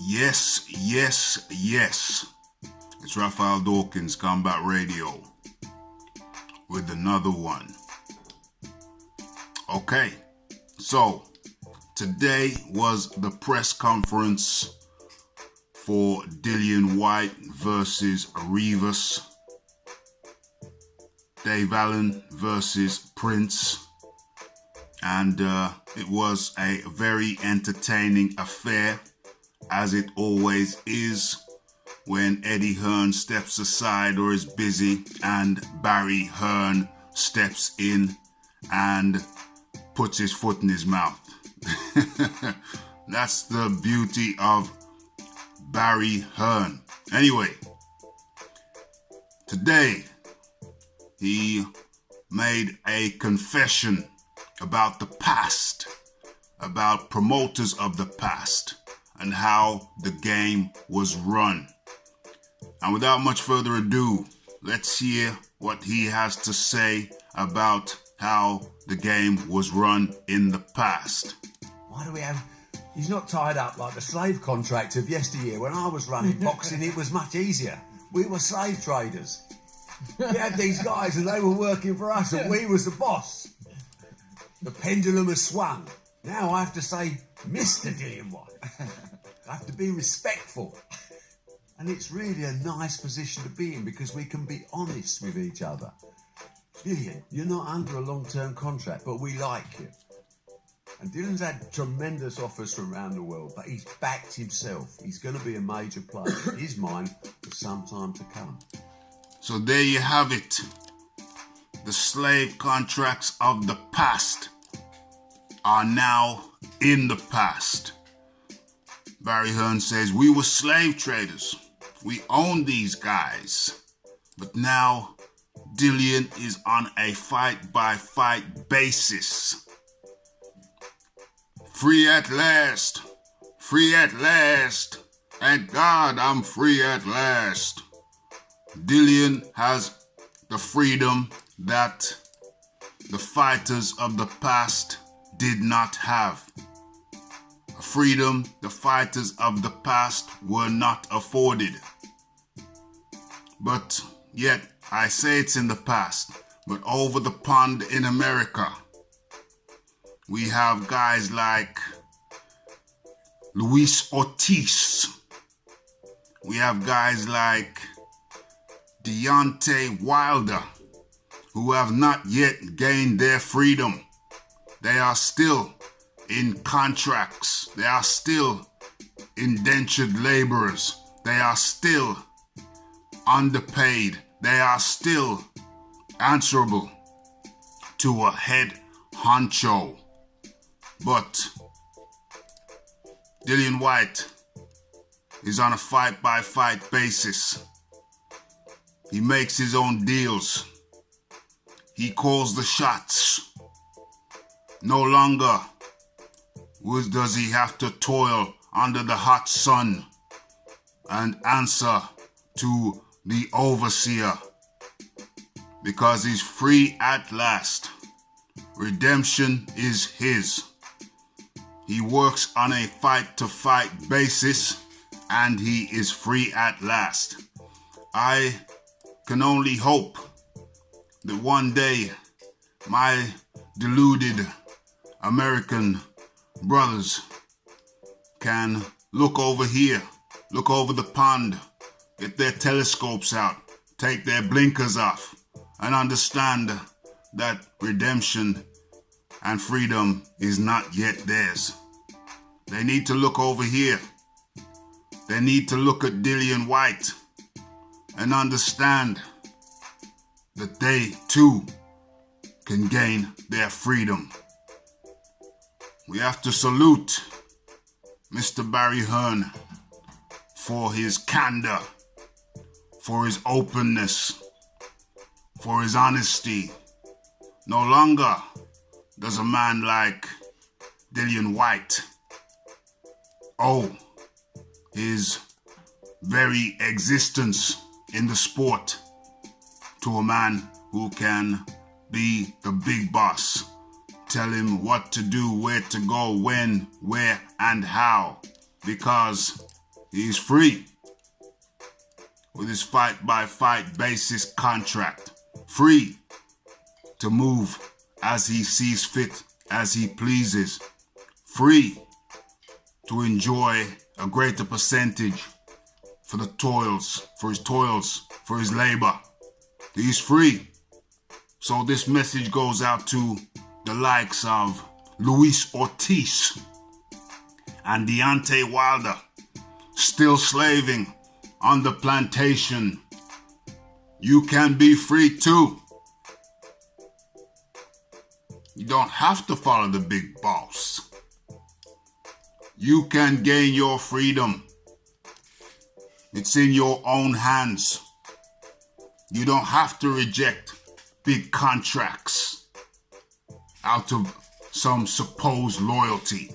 Yes, yes, yes. It's Raphael Dawkins, Combat Radio, with another one. Okay, so today was the press conference for Whyte versus Rivas. Dave Allen versus Prince. And it was a very entertaining affair, as it always is when Eddie Hearn steps aside or is busy and Barry Hearn steps in and puts his foot in his mouth. That's the beauty of Barry Hearn. Anyway, today he made a confession about the past, about promoters of the past, and how the game was run. And without much further ado, let's hear what he has to say about how the game was run in the past. Why do we have... He's not tied up like the slave contract of yesteryear. When I was running boxing, it was much easier. We were slave traders. We had these guys and they were working for us and we was the boss. The pendulum has swung. Now I have to say, Mr. Whyte. I have to be respectful. And it's really a nice position to be in because we can be honest with each other. Dillian, you're not under a long-term contract, but we like you. And Dylan's had tremendous offers from around the world, but he's backed himself. He's going to be a major player in his mind for some time to come. So there you have it. The slave contracts of the past are now in the past. Barry Hearn says, we were slave traders. We owned these guys. But now Dillian is on a fight-by-fight basis. Free at last. Free at last. Thank God I'm free at last. Dillian has the freedom that the fighters of the past did not have. A freedom the fighters of the past were not afforded. But yet, I say it's in the past, but over the pond in America, we have guys like Luis Ortiz. We have guys like Deontay Wilder, who have not yet gained their freedom. They are still in contracts. They are still indentured laborers. They are still underpaid. They are still answerable to a head honcho. But Whyte is on a fight-by-fight basis. He makes his own deals. He calls the shots. No longer does he have to toil under the hot sun and answer to the overseer, because he's free at last. Redemption is his. He works on a fight-to-fight basis and he is free at last. I can only hope that one day my deluded American brothers can look over here, look over the pond, get their telescopes out, take their blinkers off, and understand that redemption and freedom is not yet theirs. They need to look over here. They need to look at Whyte and understand that they too can gain their freedom. We have to salute Mr. Barry Hearn for his candor, for his openness, for his honesty. No longer does a man like Whyte owe his very existence in the sport to a man who can be the big boss. Tell him what to do, where to go, when, where, and how. Because He is free with his fight-by-fight basis contract. Free to move as he sees fit, as he pleases. Free to enjoy a greater percentage for the toils, for his labor. He's free. So this message goes out to the likes of Luis Ortiz and Deontay Wilder, still slaving on the plantation. You can be free too. You don't have to follow the big boss. You can gain your freedom. It's in your own hands. You don't have to reject big contracts out of some supposed loyalty.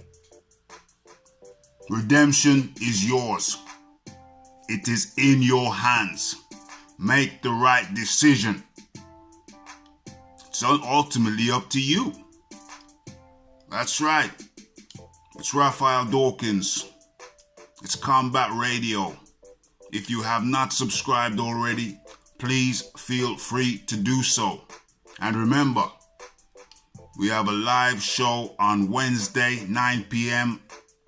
Redemption is yours. It is in your hands. Make the right decision. It's ultimately up to you. That's right. It's Raphael Dawkins. It's Combat Radio. If you have not subscribed already, please feel free to do so. And remember, we have a live show on Wednesday, 9 p.m.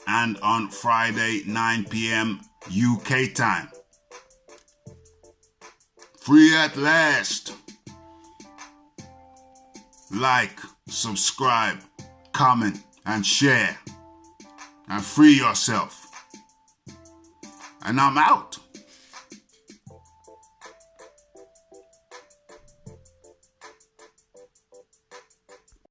and on Friday, 9 p.m. UK time. Free at last. Like, subscribe, comment, and share. And free yourself. And I'm out.